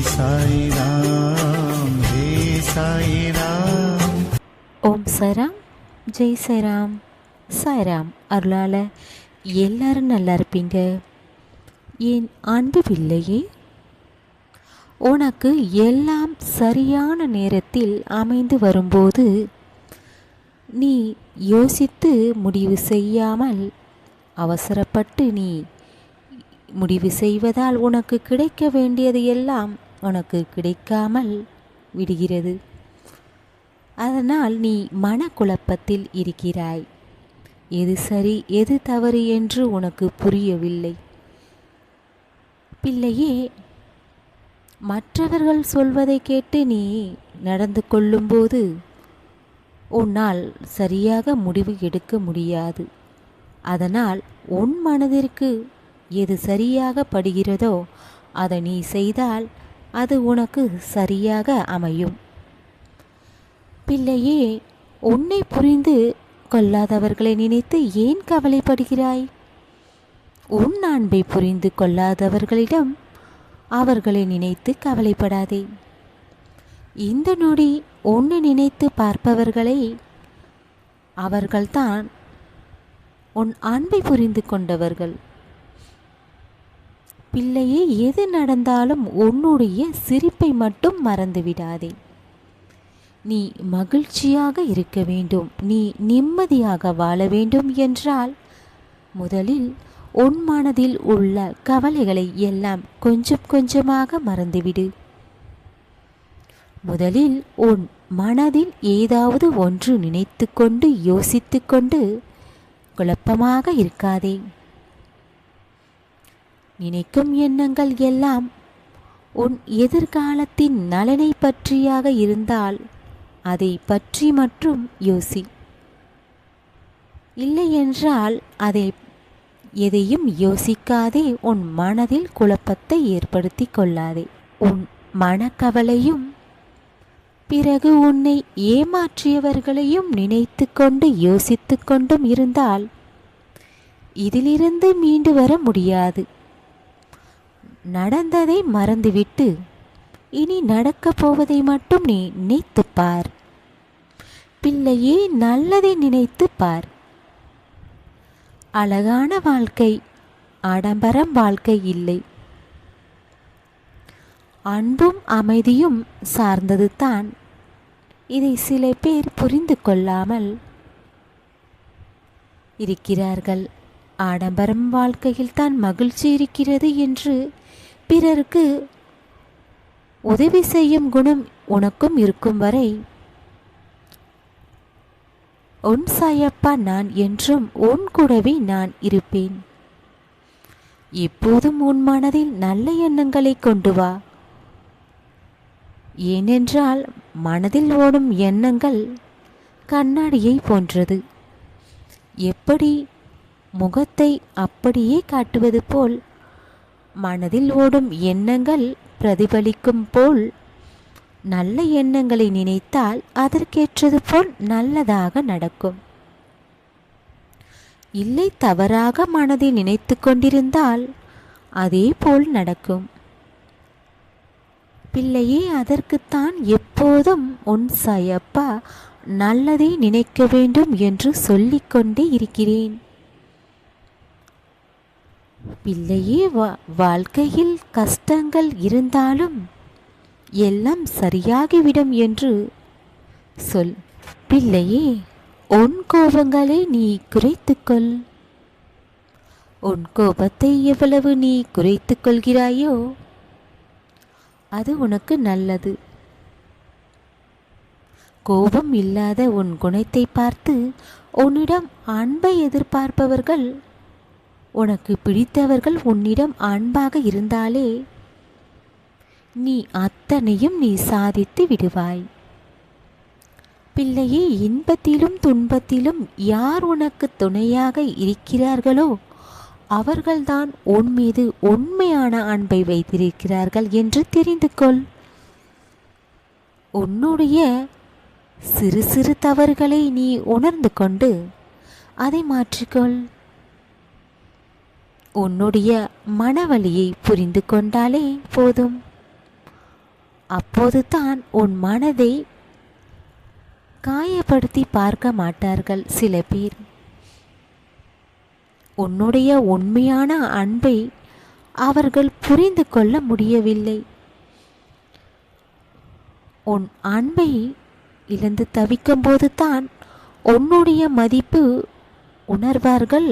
சாய்ராம் ஹே சாய்ராம். ஓம் சாய்ராம், ஜெய் சாய்ராம். சாய்ராம் அருளால் எல்லாரும் நல்லா இருப்பீங்க. என் அன்பு பிள்ளையே, உனக்கு எல்லாம் சரியான நேரத்தில் அமைந்து வரும்போது நீ யோசித்து முடிவு செய்யாமல் அவசரப்பட்டு நீ முடிவு செய்வதால் உனக்கு கிடைக்க வேண்டியது எல்லாம் உனக்கு கிடைக்காமல் விடுகிறது. அதனால் நீ மனக்குழப்பத்தில் இருக்கிறாய். எது சரி எது தவறு என்று உனக்கு புரியவில்லை. பிள்ளையே, மற்றவர்கள் சொல்வதை கேட்டு நீ நடந்து கொள்ளும்போது உன்னால் சரியாக முடிவு எடுக்க முடியாது. அதனால் உன் மனதிற்கு எது சரியாக படுகிறதோ அதை நீ செய்தால் அது உனக்கு சரியாக அமையும். பிள்ளையே, உன்னை புரிந்து கொள்ளாதவர்களை நினைத்து ஏன் கவலைப்படுகிறாய்? உன் அன்பை புரிந்து கொள்ளாதவர்களிடம் அவர்களை நினைத்து கவலைப்படாதே. இந்த நொடி உன்னை நினைத்து பார்ப்பவர்களை அவர்கள்தான் உன் அன்பை புரிந்து கொண்டவர்கள். பிள்ளையே, எது நடந்தாலும் உன்னுடைய சிரிப்பை மட்டும் மறந்துவிடாதே. நீ மகிழ்ச்சியாக இருக்க வேண்டும், நீ நிம்மதியாக வாழ வேண்டும் என்றால் முதலில் உன் மனதில் உள்ள கவலைகளை எல்லாம் கொஞ்சம் கொஞ்சமாக மறந்துவிடு. முதலில் உன் மனதில் ஏதாவது ஒன்று நினைத்து கொண்டு யோசித்து கொண்டு குழப்பமாக இருக்காதே. நினைக்கும் எண்ணங்கள் எல்லாம் உன் எதிர்காலத்தின் நலனை பற்றியாக இருந்தால் அதை பற்றி மட்டும் யோசி. இல்லை என்றால் அதை எதையும் யோசிக்காதே. உன் மனதில் குழப்பத்தை ஏற்படுத்தி கொள்ளாதே. உன் மனக்கவலையும் பிறகு உன்னை ஏமாற்றியவர்களையும் நினைத்து கொண்டு யோசித்து கொண்டும் இருந்தால் இதிலிருந்து மீண்டு வர முடியாது. நடந்ததை மறந்துவிட்டு இனி நடக்கப் போவதை மட்டும் நீ நினைத்துப்பார். பிள்ளையே, நல்லதை நினைத்து பார். அழகான வாழ்க்கை ஆடம்பரம் வாழ்க்கை இல்லை. அன்பும் அமைதியும் சார்ந்தது தான். இதை சில பேர் புரிந்து கொள்ளாமல் இருக்கிறார்கள். ஆடம்பரம் வாழ்க்கையில் தான் மகிழ்ச்சி இருக்கிறது என்று பிறருக்கு உதவி செய்யும் குணம் உனக்கும் இருக்கும் வரை உன் சாயப்பா நான் என்றும் உன் கூடவே நான் இருப்பேன். எப்போதும் உன் மனதில் நல்ல எண்ணங்களை கொண்டு வா. ஏனென்றால் மனதில் ஓடும் எண்ணங்கள் கண்ணாடியை போன்றது. எப்படி முகத்தை அப்படியே காட்டுவது போல் மனதில் ஓடும் எண்ணங்கள் பிரதிபலிக்கும் போல் நல்ல எண்ணங்களை நினைத்தால் அதற்கேற்றது போல் நல்லதாக நடக்கும். இல்லை, தவறாக மனதில் நினைத்து கொண்டிருந்தால் அதே போல் நடக்கும். பிள்ளையே, அதற்குத்தான் எப்போதும் உன் சாயப்பா நல்லதை நினைக்க வேண்டும் என்று சொல்லிக்கொண்டே இருக்கிறேன். பிள்ளையே, வாழ்க்கையில் கஷ்டங்கள் இருந்தாலும் எல்லாம் சரியாகிவிடும் என்று சொல். பிள்ளையே, உன் கோபங்களை நீ குறைத்துக்கொள். உன் கோபத்தை எவ்வளவு நீ குறைத்து கொள்கிறாயோ அது உனக்கு நல்லது. கோபம் இல்லாத உன் குணத்தை பார்த்து உன்னிடம் அன்பை எதிர்பார்ப்பவர்கள், உனக்கு பிடித்தவர்கள் உன்னிடம் அன்பாக இருந்தாலே நீ அத்தனையும் நீ சாதித்து விடுவாய். பிள்ளையே, இன்பத்திலும் துன்பத்திலும் யார் உனக்கு துணையாக இருக்கிறார்களோ அவர்கள்தான் உன் மீது உண்மையான அன்பை வைத்திருக்கிறார்கள் என்று தெரிந்து கொள். உன்னுடைய சிறு சிறு தவறுகளை நீ உணர்ந்து கொண்டு அதை மாற்றிக்கொள். உன்னுடைய மனவலியை புரிந்து கொண்டாலே போதும். அப்போது தான் உன் மனதை காயப்படுத்தி பார்க்க மாட்டார்கள் சில பேர். உன்னுடைய உண்மையான அன்பை அவர்கள் புரிந்து கொள்ள முடியவில்லை. உன் அன்பை இழந்து தவிக்கும்போது தான் உன்னுடைய மதிப்பு உணர்வார்கள்,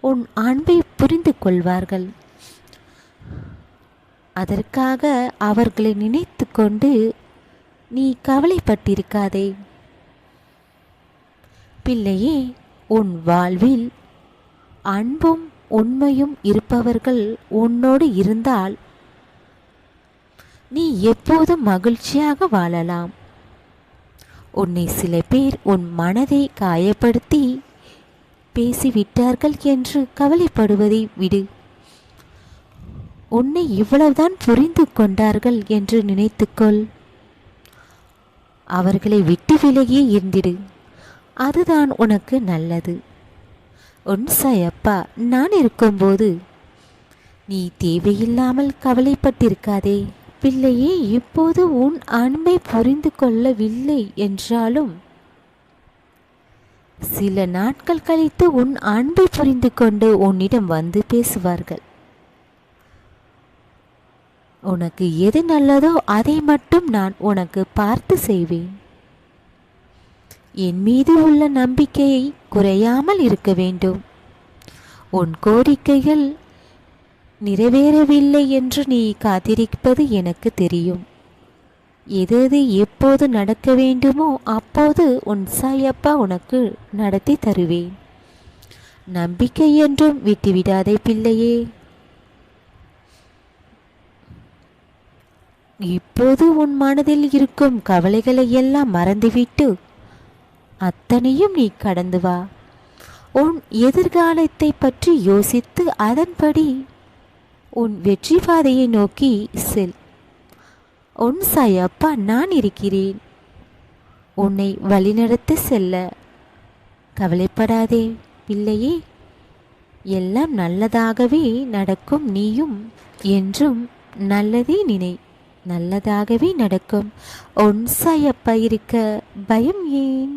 உன் அன்பை புரிந்து கொள்வார்கள். அதற்காக அவர்களை நினைத்து கொண்டு நீ கவலைப்பட்டிருக்காதே. பிள்ளையே, உன் வாழ்வில் அன்பும் உண்மையும் இருப்பவர்கள் உன்னோடு இருந்தால் நீ எப்போதும் மகிழ்ச்சியாக வாழலாம். உன்னை சில பேர் உன் மனதை காயப்படுத்தி பேசிவிட்டார்கள் என்று கவலைப்படுவதை விடு. உன்னை இவ்வளவுதான் புரிந்து கொண்டார்கள் என்று நினைத்துக்கொள். அவர்களை விட்டு விலகியே இருந்திடு. அதுதான் உனக்கு நல்லது. உன் சாயப்பா நான் இருக்கும்போது நீ தேவையில்லாமல் கவலைப்பட்டிருக்காதே. பிள்ளையே, இப்போது உன் அன்பை புரிந்து கொள்ளவில்லை என்றாலும் சில நாட்கள் கழித்து உன் அன்பை புரிந்து கொண்டு உன்னிடம் வந்து பேசுவார்கள். உனக்கு எது நல்லதோ அதை மட்டும் நான் உனக்கு பார்த்து செய்வேன். என் மீது உள்ள நம்பிக்கையை குறையாமல் இருக்க வேண்டும். உன் கோரிக்கைகள் நிறைவேறவில்லை என்று நீ காத்திருப்பது எனக்கு தெரியும். எது எப்போது நடக்க வேண்டுமோ அப்போது உன் சாயப்பா உனக்கு நடத்தி தருவேன். நம்பிக்கை என்றும் விட்டுவிடாதே பிள்ளையே. இப்போது உன் மனதில் இருக்கும் கவலைகளை எல்லாம் மறந்துவிட்டு அத்தனையும் நீ கடந்து வா. உன் எதிர்காலத்தை பற்றி யோசித்து அதன்படி உன் வெற்றி பாதையை நோக்கி செல். உன் சாயப்பா நான் இருக்கிறேன். உன்னை வழிநடத்த செல்ல கவலைப்படாதே பிள்ளையே. எல்லாம் நல்லதாகவே நடக்கும். நீயும் என்றும் நல்லதே நினை. நல்லதாகவே நடக்கும். உன் சாயப்பா இருக்க பயம் ஏன்?